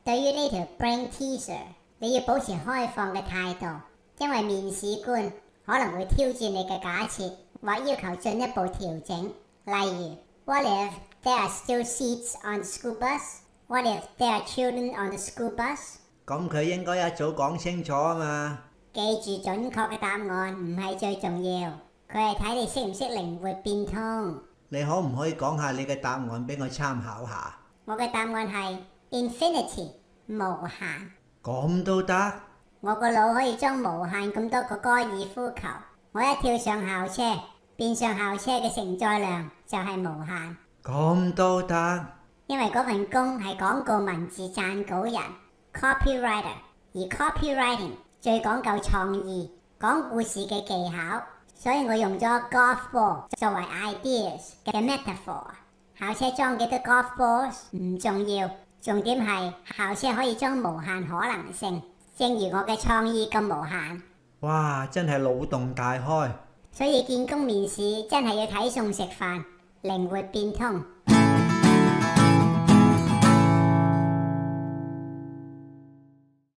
對於呢條 brain teaser，你要保持開放嘅態度，因為面試官可能會挑戰你嘅假設，或要求進一步調整。例如 ，What if there are still seats on the school bus? What if there are children on the school bus? 咁佢應該一早講清楚啊嘛。記住準確嘅答案唔係最重要，佢係睇你識唔識靈活變通。你可唔可以講下你嘅答案俾我參考下？我嘅答案係 infinity 無限。咁都得？我個腦可以裝無限咁多個高爾夫球，我一跳上校車，變相校車嘅承載量就係無限。咁都得？因為嗰份工係廣告文字撰稿人 copywriter， 而 copywriting 最講究創意，講故事嘅技巧，所以我用咗 golf ball 作為 ideas 嘅 metaphor。校車裝幾多 golf balls 唔重要，重點係校車可以裝無限可能性，正如我嘅創意咁無限。哇，真係腦洞大開。所以見工面試真係要睇餸食飯，靈活變通。